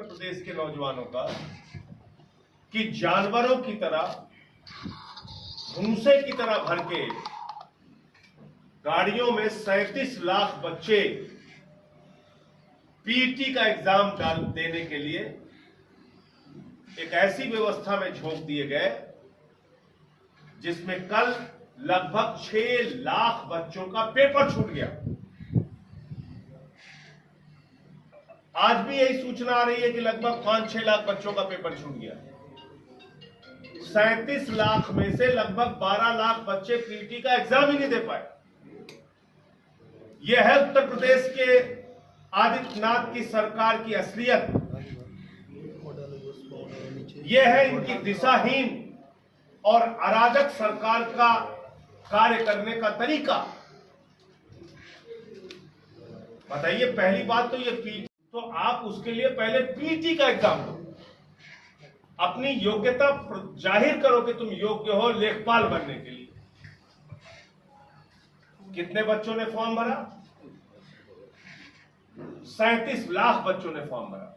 उत्तर प्रदेश के नौजवानों का कि जानवरों की तरह, भूसे की तरह भर के गाड़ियों में 37 लाख बच्चे पीटी का एग्जाम देने के लिए एक ऐसी व्यवस्था में झोंक दिए गए जिसमें कल लगभग 6 लाख बच्चों का पेपर छूट गया। आज भी यही सूचना आ रही है कि लगभग 5-6 लाख बच्चों का पेपर छूट गया। 37 लाख में से लगभग 12 लाख बच्चे पीटी का एग्जाम ही नहीं दे पाए। यह है उत्तर प्रदेश के आदित्यनाथ की सरकार की असलियत। यह है इनकी दिशाहीन और अराजक सरकार का कार्य करने का तरीका। बताइए, पहली बात तो ये पीटी, तो आप उसके लिए पहले पीटी का एग्जाम दो, अपनी योग्यता जाहिर करो कि तुम योग्य हो लेखपाल बनने के लिए। कितने बच्चों ने फॉर्म भरा? 37 लाख बच्चों ने फॉर्म भरा।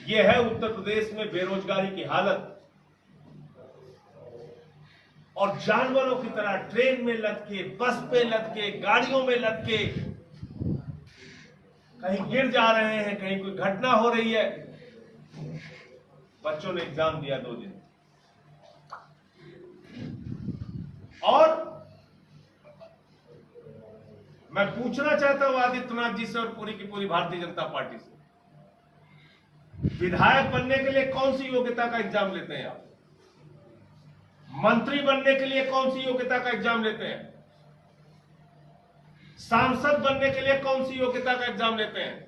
यह है उत्तर प्रदेश में बेरोजगारी की हालत। और जानवरों की तरह ट्रेन में लद के, बस पे लद के, गाड़ियों में लद के कहीं गिर जा रहे हैं, कहीं कोई घटना हो रही है। बच्चों ने एग्जाम दिया 2 दिन। और मैं पूछना चाहता हूं आदित्यनाथ जी से और पूरी की पूरी भारतीय जनता पार्टी से, विधायक बनने के लिए कौन सी योग्यता का एग्जाम लेते हैं आप? मंत्री बनने के लिए कौन सी योग्यता का एग्जाम लेते हैं? सांसद बनने के लिए कौन सी योग्यता का एग्जाम लेते हैं?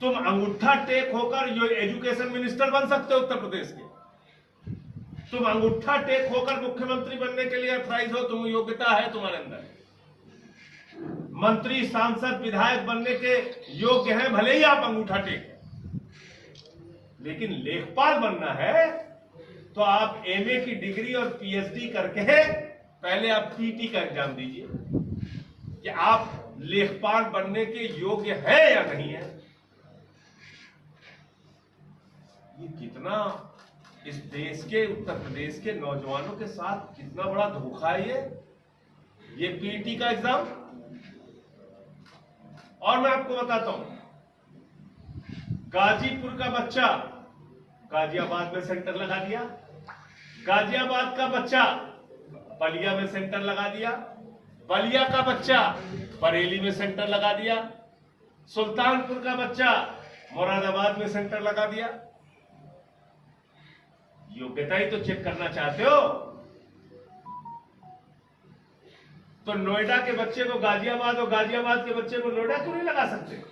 तुम अंगूठा टेक होकर एजुकेशन मिनिस्टर बन सकते हो उत्तर प्रदेश के। तुम अंगूठा टेक होकर मुख्यमंत्री बनने के लिए अथराइज हो, तुम योग्यता है तुम्हारे अंदर। मंत्री, सांसद, विधायक बनने के योग्य हैं, भले ही आप अंगूठा टेक हैं। लेकिन लेखपाल बनना है तो आप एमए की डिग्री और पीएचडी करके पहले आप पीटी का एग्जाम दीजिए कि आप लेखपाल बनने के योग्य है या नहीं है। ये कितना इस देश के, उत्तर प्रदेश के नौजवानों के साथ कितना बड़ा धोखा है ये पीटी का एग्जाम। और मैं आपको बताता हूं, गाजीपुर का बच्चा गाजियाबाद में सेंटर लगा दिया, गाजियाबाद का बच्चा बलिया में सेंटर लगा दिया, बलिया का बच्चा बरेली में सेंटर लगा दिया, सुल्तानपुर का बच्चा मुरादाबाद में सेंटर लगा दिया। योग्यता ही तो चेक करना चाहते हो तो नोएडा के बच्चे को गाजियाबाद और गाजियाबाद के बच्चे को नोएडा क्यों नहीं लगा सकते?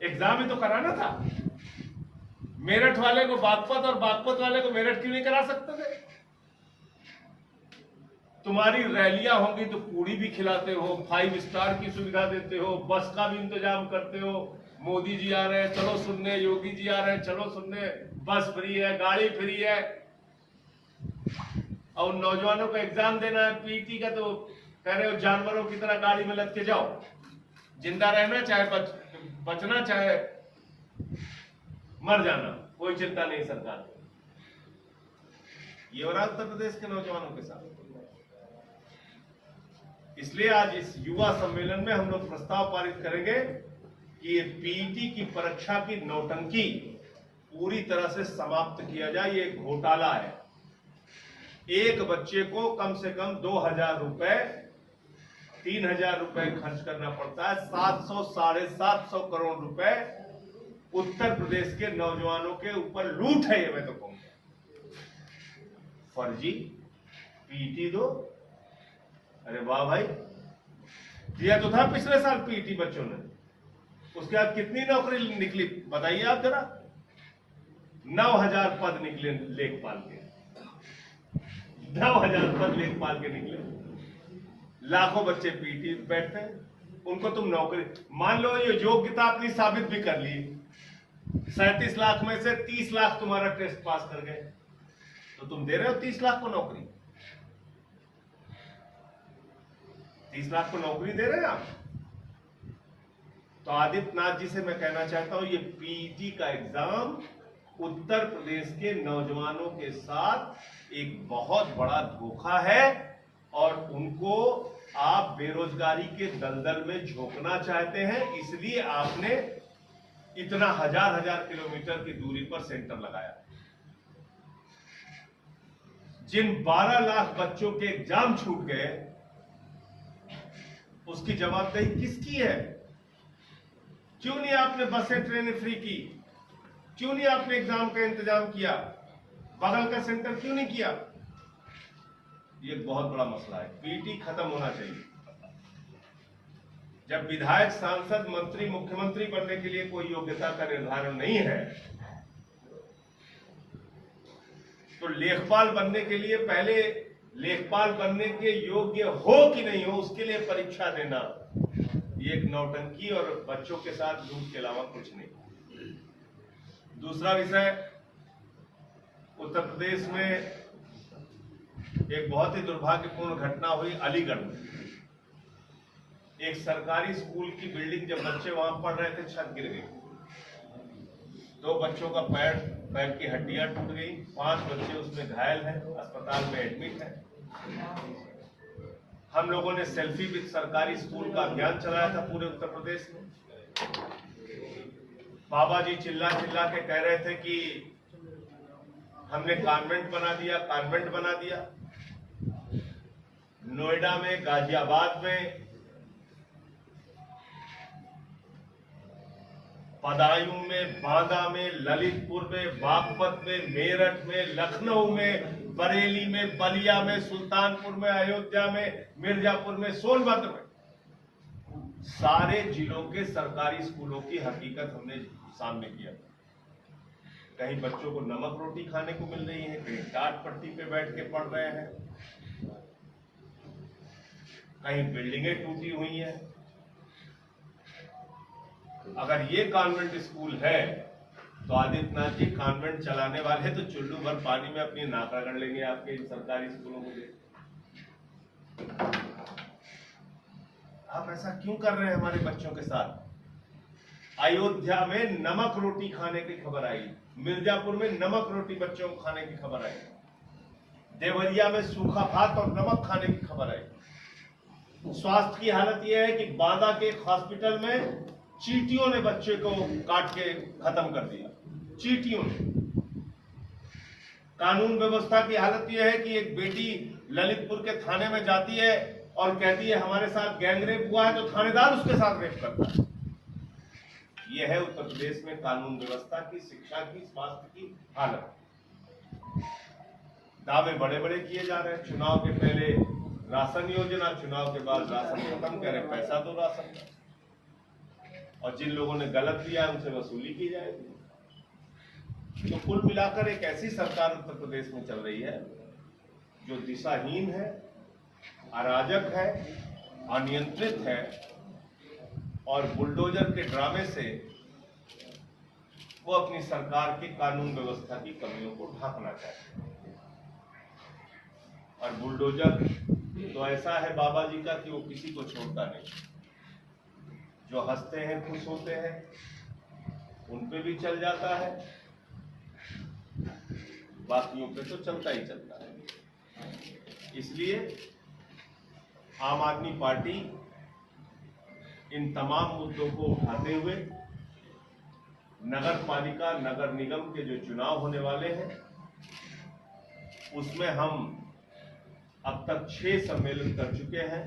एग्जाम ही तो कराना था। मेरठ वाले को बागपत और बागपत वाले को मेरठ क्यों नहीं करा सकते थे? तुम्हारी रैलियां होंगी तो पूड़ी भी खिलाते हो, 5 स्टार की सुविधा देते हो, बस का भी इंतजाम करते हो। मोदी जी आ रहे हैं चलो सुनने, योगी जी आ रहे हैं चलो सुनने, बस फ्री है, गाड़ी फ्री है। और नौजवानों को एग्जाम देना है पीटी का तो कह रहे हो जानवरों की तरह गाड़ी में लद के जाओ। जिंदा रहना चाहे बचना चाहे मर जाना, कोई चिंता नहीं सरकार को। ये हो रहा उत्तर प्रदेश के नौजवानों के साथ। इसलिए आज इस युवा सम्मेलन में हम लोग प्रस्ताव पारित करेंगे कि ये पीटी की परीक्षा की नौटंकी पूरी तरह से समाप्त किया जाए। ये एक घोटाला है। एक बच्चे को कम से कम 2000 रुपए, 3000 रुपए खर्च करना पड़ता है। 700 साढ़े 700 करोड़ रुपए उत्तर प्रदेश के नौजवानों के ऊपर लूट है। ये मैं तो कहूंगा फर्जी पीटी दो। अरे वाह भाई, दिया तो था पिछले साल पीटी बच्चों ने, उसके बाद कितनी नौकरी निकली बताइए आप जरा? 9000 पद निकले लेखपाल के, 9000 पद लेखपाल के निकले। लाखों बच्चे पीटी बैठते हैं, उनको तुम नौकरी मान लो। ये योग्यता अपनी साबित भी कर ली, 37 लाख में से 30 लाख तुम्हारा टेस्ट पास कर गए, तो तुम दे रहे हो 30 लाख को नौकरी। 30 लाख को नौकरी दे रहे हैं आप, तो आदित्यनाथ जी से मैं कहना चाहता हूं, ये पीईटी का एग्जाम उत्तर प्रदेश के नौजवानों के साथ एक बहुत बड़ा धोखा है और उनको आप बेरोजगारी के दलदल में झोंकना चाहते हैं, इसलिए आपने इतना हजार किलोमीटर की दूरी पर सेंटर लगाया। जिन 12 लाख बच्चों के एग्जाम छूट गए, उसकी जवाबदेही किसकी है? क्यों नहीं आपने बसें ट्रेनें फ्री की? क्यों नहीं आपने एग्जाम का इंतजाम किया? बगल का सेंटर क्यों नहीं किया? ये बहुत बड़ा मसला है। पीटी खत्म होना चाहिए। जब विधायक, सांसद, मंत्री, मुख्यमंत्री बनने के लिए कोई योग्यता का निर्धारण नहीं है, तो लेखपाल बनने के लिए पहले लेखपाल बनने के योग्य हो कि नहीं हो, उसके लिए परीक्षा देना, ये एक नौटंकी और बच्चों के साथ लूट के अलावा कुछ नहीं। दूसरा विषय, उत्तर प्रदेश में एक बहुत ही दुर्भाग्यपूर्ण घटना हुई अलीगढ़ में। एक सरकारी स्कूल की बिल्डिंग, जब बच्चे वहां पढ़ रहे थे, छत गिर गई। 2 बच्चों का पैर की हड्डियां टूट गई, 5 बच्चे उसमें घायल हैं, अस्पताल में एडमिट हैं। हम लोगों ने सेल्फी विद सरकारी स्कूल का अभियान चलाया था पूरे उत्तर प्रदेश में। बाबा जी चिल्ला चिल्ला के कह रहे थे कि हमने कॉन्वेंट बना दिया, कॉन्वेंट बना दिया। नोएडा में, गाजियाबाद में, बदायूं में, बांदा में, ललितपुर में, बागपत में, मेरठ में, लखनऊ में, बरेली में, बलिया में, सुल्तानपुर में, अयोध्या में, मिर्जापुर में, सोनभद्र में, सारे जिलों के सरकारी स्कूलों की हकीकत हमने सामने किया। कहीं बच्चों को नमक रोटी खाने को मिल रही है, कहीं टाट पट्टी पे बैठ के पढ़ रहे हैं, कहीं बिल्डिंगें टूटी हुई हैं। अगर ये कॉन्वेंट स्कूल है तो आदित्यनाथ जी कॉन्वेंट चलाने वाले तो चुल्लू भर पानी में अपनी नाक रगड़ लेंगे आपके इन सरकारी स्कूलों को देख। आप ऐसा क्यों कर रहे हैं हमारे बच्चों के साथ? अयोध्या में नमक रोटी खाने की खबर आई, मिर्जापुर में नमक रोटी बच्चों को खाने की खबर आई, देवरिया में सूखा भात और नमक खाने की खबर आई। स्वास्थ्य की हालत यह है कि बांदा के एक हॉस्पिटल में चींटियों ने बच्चे को काट के खत्म कर दिया, चींटियों ने। कानून व्यवस्था की हालत यह है कि एक बेटी ललितपुर के थाने में जाती है और कहती है हमारे साथ गैंगरेप हुआ है, तो थानेदार उसके साथ रेप करता है। यह है उत्तर प्रदेश में कानून व्यवस्था की, शिक्षा की, स्वास्थ्य की हालत। दावे बड़े बड़े किए जा रहे हैं। चुनाव के पहले राशन योजना, चुनाव के बाद राशन खत्म, कह रहे पैसा दो राशन का, और जिन लोगों ने गलत दिया उनसे वसूली की जाएगी। तो कुल मिलाकर एक ऐसी सरकार उत्तर प्रदेश में चल रही है जो दिशाहीन है, अराजक है, अनियंत्रित है और बुलडोजर के ड्रामे से वो अपनी सरकार की कानून व्यवस्था की कमियों को ढांकना चाहते हैं। और बुलडोजर तो ऐसा है बाबा जी का कि वो किसी को छोड़ता नहीं। जो हंसते हैं, खुश होते हैं, उन पे भी चल जाता है, बाकियों पे तो चलता ही चलता है। इसलिए आम आदमी पार्टी इन तमाम मुद्दों को उठाते हुए नगर पालिका, नगर निगम के जो चुनाव होने वाले हैं, उसमें हम अब तक 6 सम्मेलन कर चुके हैं।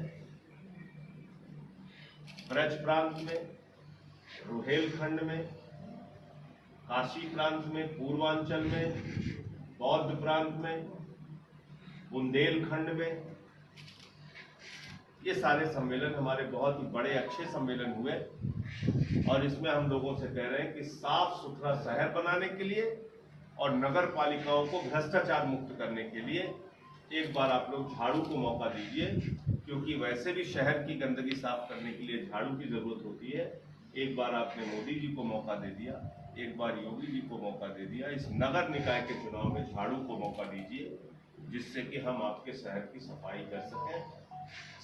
ब्रज प्रांत में, रुहेलखंड में, काशी प्रांत में, पूर्वांचल में, बौद्ध प्रांत में, बुंदेलखंड में। ये सारे सम्मेलन हमारे बहुत ही बड़े अच्छे सम्मेलन हुए और इसमें हम लोगों से कह रहे हैं कि साफ सुथरा शहर बनाने के लिए और नगर पालिकाओं को भ्रष्टाचार मुक्त करने के लिए एक बार आप लोग झाड़ू को मौका दीजिए, क्योंकि वैसे भी शहर की गंदगी साफ करने के लिए झाड़ू की जरूरत होती है। एक बार आपने मोदी जी को मौका दे दिया, एक बार योगी जी को मौका दे दिया, इस नगर निकाय के चुनाव में झाड़ू को मौका दीजिए, जिससे कि हम आपके शहर की सफाई कर सकें।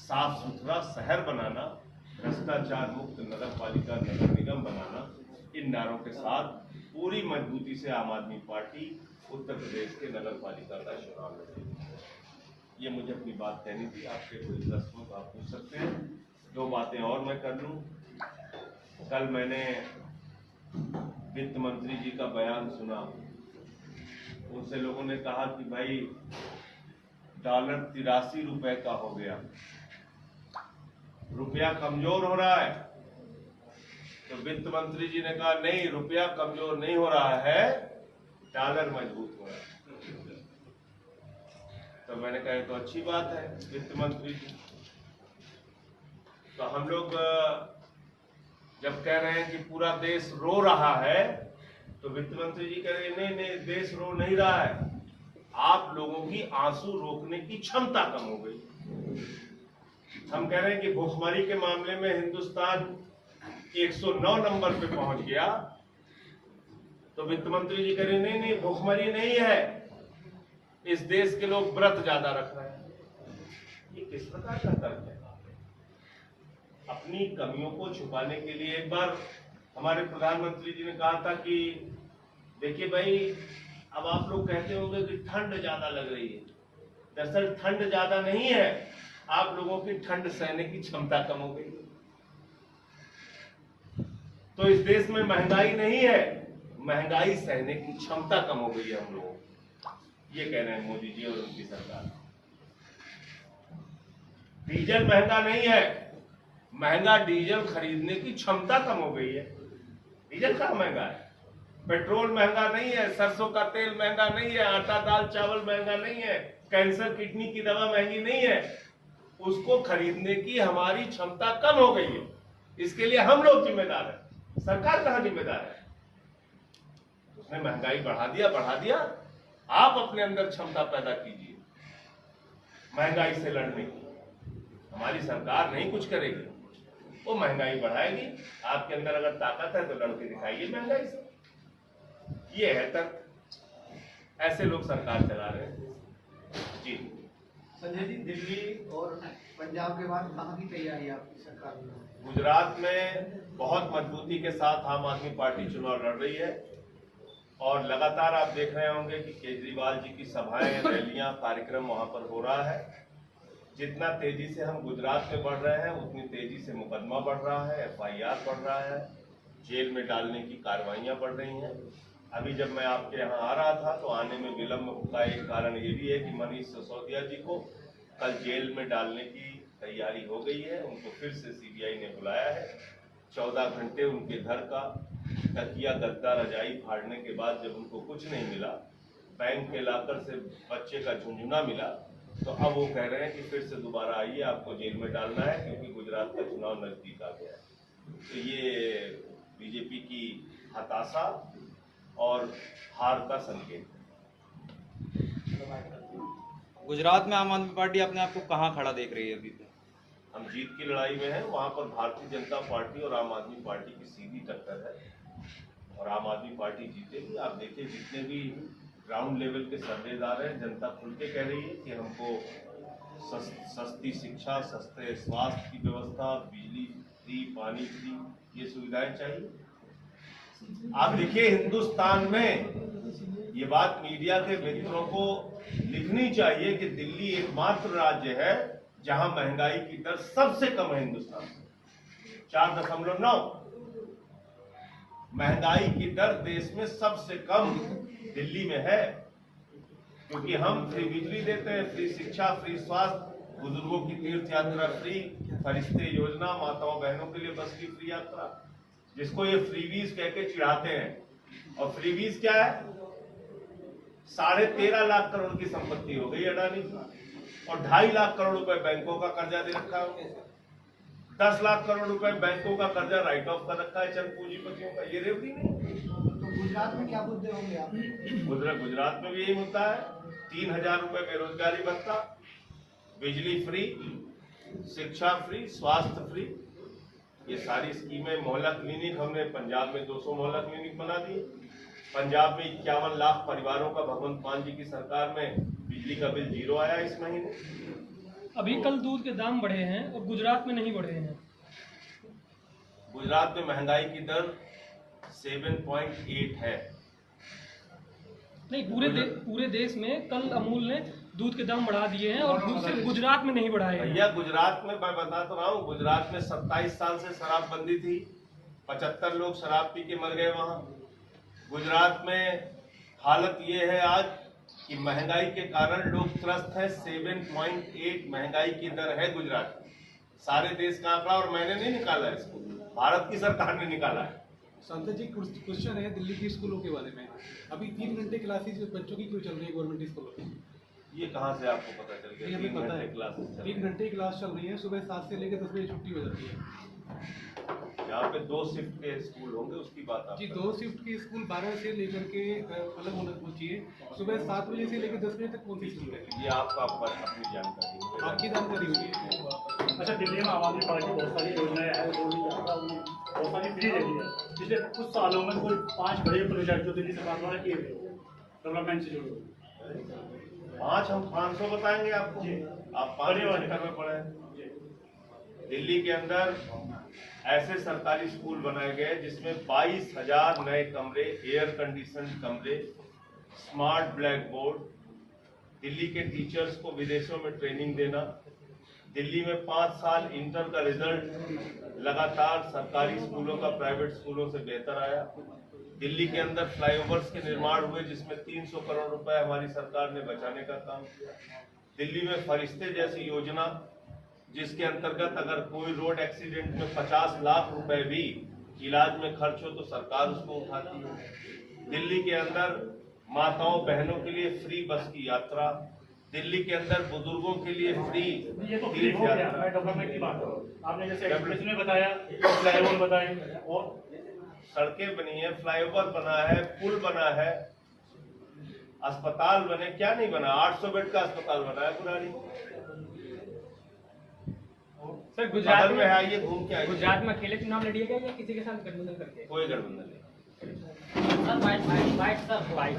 साफ सुथरा शहर बनाना भ्रष्टाचार मुक्त नगर पालिका नगर निगम बनाना, इन नारों के साथ पूरी मजबूती से आम आदमी पार्टी उत्तर प्रदेश के नगर पालिका का चुनाव लड़ेगी। ये मुझे अपनी बात कहनी थी। आपके कोई प्रश्न हो तो आप पूछ सकते हैं। दो बातें और मैं कर लूं। कल मैंने वित्त मंत्री जी का बयान सुना। उनसे लोगों ने कहा कि भाई डॉलर 83 रुपए का हो गया, रुपया कमजोर हो रहा है। तो वित्त मंत्री जी ने कहा नहीं, रुपया कमजोर नहीं हो रहा है, डॉलर मजबूत हो रहा है। तो मैंने कहा तो अच्छी बात है वित्त मंत्री जी। तो हम लोग जब कह रहे हैं कि पूरा देश रो रहा है, तो वित्त मंत्री जी कह रहे हैं नहीं नहीं, देश रो नहीं रहा है, आप लोगों की आंसू रोकने की क्षमता कम हो गई। हम कह रहे हैं कि भुखमरी के मामले में हिंदुस्तान 109 नंबर पे पहुंच गया, तो वित्त मंत्री जी कह रहे नहीं नहीं, भुखमरी नहीं है, इस देश के लोग व्रत ज्यादा रख रहे हैं। ये किस प्रकार का तर्क है? अपनी कमियों को छुपाने के लिए एक बार हमारे प्रधानमंत्री जी ने कहा था कि देखिए भाई, अब आप लोग कहते होंगे कि ठंड ज्यादा लग रही है। दरअसल ठंड ज्यादा नहीं है, आप लोगों की ठंड सहने की क्षमता कम हो गई। तो इस देश में महंगाई नहीं है, महंगाई सहने की क्षमता कम हो गई है हम लोगों की। ये कह रहे हैं मोदी जी और उनकी सरकार। डीजल महंगा नहीं है, महंगा डीजल खरीदने की क्षमता कम हो गई है। डीजल कहाँ महंगा है? पेट्रोल महंगा नहीं है, सरसों का तेल महंगा नहीं है, आटा दाल चावल महंगा नहीं है, कैंसर किडनी की दवा महंगी नहीं है। उसको खरीदने की हमारी क्षमता कम हो गई है। इसके लिए हम लोग जिम्मेदार हैं, सरकार कहाँ जिम्मेदार है? उसने महंगाई बढ़ा दिया। आप अपने अंदर क्षमता पैदा कीजिए महंगाई से लड़ने की। हमारी सरकार नहीं कुछ करेगी, वो महंगाई बढ़ाएगी। आपके अंदर अगर ताकत है तो लड़के दिखाइए महंगाई से। ये है तक ऐसे लोग सरकार चला रहे हैं जी। संजय जी, दिल्ली और पंजाब के बाद कहाँ की तैयारी है आपकी सरकार में? गुजरात में बहुत मजबूती के साथ आम आदमी पार्टी चुनाव लड़ रही है और लगातार आप देख रहे होंगे कि केजरीवाल जी की सभाएं, रैलियां, कार्यक्रम वहां पर हो रहा है। जितना तेजी से हम गुजरात में बढ़ रहे हैं, उतनी तेजी से मुकदमा बढ़ रहा है, FIR बढ़ रहा है, जेल में डालने की कार्रवाइयां बढ़ रही हैं। अभी जब मैं आपके यहाँ आ रहा था तो आने में विलम्ब का एक कारण ये भी है कि मनीष सिसोदिया जी को कल जेल में डालने की तैयारी हो गई है। उनको फिर से CBI ने बुलाया है। 14 घंटे उनके घर का तकिया गद्दा रजाई फाड़ने के बाद जब उनको कुछ नहीं मिला, बैंक के लॉकर से बच्चे का झुंझुना मिला, तो अब वो कह रहे हैं कि फिर से दोबारा आइए, आपको जेल में डालना है क्योंकि गुजरात का चुनाव नजदीक आ गया है। तो ये बीजेपी की हताशा और हार का संकेत है। गुजरात में आम आदमी पार्टी अपने आप को कहाँ खड़ा देख रही है अभी? हम जीत की लड़ाई में हैं। वहां पर भारतीय जनता पार्टी और आम आदमी पार्टी की सीधी टक्कर है और आम आदमी पार्टी जीतेगी। आप देखिए, जितने भी ग्राउंड लेवल के सर्वेज आ रहे हैं, जनता खुल के कह रही है कि हमको सस्ती शिक्षा, सस्ते स्वास्थ्य की व्यवस्था, बिजली फ्री, पानी फ्री, ये सुविधाएं चाहिए। आप देखिए, हिंदुस्तान में ये बात मीडिया के मित्रों को लिखनी चाहिए कि दिल्ली एकमात्र राज्य है जहां महंगाई की दर सबसे कम है हिंदुस्तान में, 4.9। महंगाई की दर देश में सबसे कम दिल्ली में है, क्योंकि हम फ्री बिजली देते हैं, फ्री शिक्षा, फ्री स्वास्थ्य, बुजुर्गों की तीर्थ यात्रा फ्री, फरिश्ते योजना, माताओं बहनों के लिए बस की फ्री यात्रा, जिसको ये फ्रीवीज कह के चिढ़ाते हैं। और फ्रीवीज क्या है? 13.5 लाख करोड़ की संपत्ति हो गई अडानी की और 2.5 लाख करोड़ रुपए बैंकों का कर्जा दे रखा है। 10 लाख करोड़ रुपए बैंकों का कर्जा राइट ऑफ कर रखा है चंद पूंजीपतियों का। ये रेवड़ी नहीं। तो गुजरात में क्या मुद्दे होंगे आप? गुजरात में भी यही मुद्दा है। 3,000 रुपए बेरोजगारी भत्ता, बिजली फ्री, शिक्षा फ्री, स्वास्थ्य फ्री, ये सारी स्कीमें। मोहल्ला क्लिनिक हमने पंजाब में 200 मोहल्ला क्लिनिक बना दिए। पंजाब में 51 लाख परिवारों का भगवंत मान जी की सरकार में बिजली का बिल 0 आया इस महीने। अभी कल दूध के दाम बढ़े हैं और गुजरात में नहीं बढ़े हैं। गुजरात में महंगाई की दर 7.8 है। नहीं, पूरे देश में कल अमूल ने दूध के दाम बढ़ा दिए हैं और सिर्फ गुजरात में नहीं बढ़ाए हैं। भैया गुजरात में मैं बता तो रहा हूँ, गुजरात में 27 साल से शराबबंदी थी, 75 लोग शराब पी के मर गए वहां। गुजरात में हालत ये है आज कि महंगाई के कारण लोग त्रस्त है। 7.8 महंगाई की दर है गुजरात में। सारे देश का आंकड़ा, और मैंने नहीं निकाला है इसको, भारत की सरकार ने निकाला है। सांसद जी, क्वेश्चन है दिल्ली के स्कूलों के बारे में। अभी 3 घंटे क्लासेस बच्चों की क्यों चल रही है गवर्नमेंट स्कूलों में? ये कहाँ से आपको पता चल गया? ये हमें 3 पता घंटे है, क्लासेस चल 3 घंटे की क्लास चल रही है। सुबह 7 से लेकर 10 बजे छुट्टी हो जाती है। यहाँ पे 2 शिफ्ट के स्कूल होंगे, उसकी बात आप जी, कर रहे 2 शिफ्ट की स्कूल 12 से लेकर के अलग होना चाहिए। सुबह 7 बजे से लेकर 10 बजे तक कौन सी स्कूल है? हैं। ये आपका अपनी जानकारी है। आपकी जानकारी होगी। अच्छा, दिल्ली में आम आदमी पार्टी बहुत सारी योजनाएं हैं, वो भी बहुत सारी फ्री दे दी है। पिछले कुछ सालों में कोई 5 बड़े प्रोजेक्ट जो दिल्ली सरकार द्वारा किए गए डेवलपमेंट से जुड़े हुए। 5 हम 500 बताएंगे आपको, आप 5 चक्कर में पड़े हैं। दिल्ली के अंदर ऐसे सरकारी स्कूल बनाए गए जिसमें 22,000 नए कमरे, एयर कंडीशन कमरे, स्मार्ट ब्लैक बोर्ड, दिल्ली के टीचर्स को विदेशों में ट्रेनिंग देना, दिल्ली में 5 साल इंटर का रिजल्ट लगातार सरकारी स्कूलों का प्राइवेट स्कूलों से बेहतर आया। दिल्ली के अंदर फ्लाईओवर्स के निर्माण हुए जिसमें 300 करोड़ रुपए हमारी सरकार ने बचाने का काम किया। दिल्ली में फरिश्ते जैसी योजना, जिसके अंतर्गत अगर कोई रोड एक्सीडेंट में 50 लाख रुपए भी इलाज में खर्च हो तो सरकार उसको उठाती है। दिल्ली के अंदर माताओं बहनों के लिए फ्री बस की यात्रा, दिल्ली के अंदर बुजुर्गों के लिए फ्री ये तो फ्री हो गया, मैं डेवलपमेंट की बात कर रहा हूँ। आपने जैसे एक्सप्रेस में बताया, फ्लाईओवर बताए, और सड़कें बनी है, फ्लाईओवर बना है, पुल बना है, अस्पताल बने, क्या नहीं बना? 800 बेड का अस्पताल बना है पुरानी। सर, गुजरात में आइए, घूम के आइए। गुजरात में अकेले चुनाव लड़िएगा या किसी के साथ गठबंधन करके? कोई गठबंधन नहीं। Sir, bite sir, bite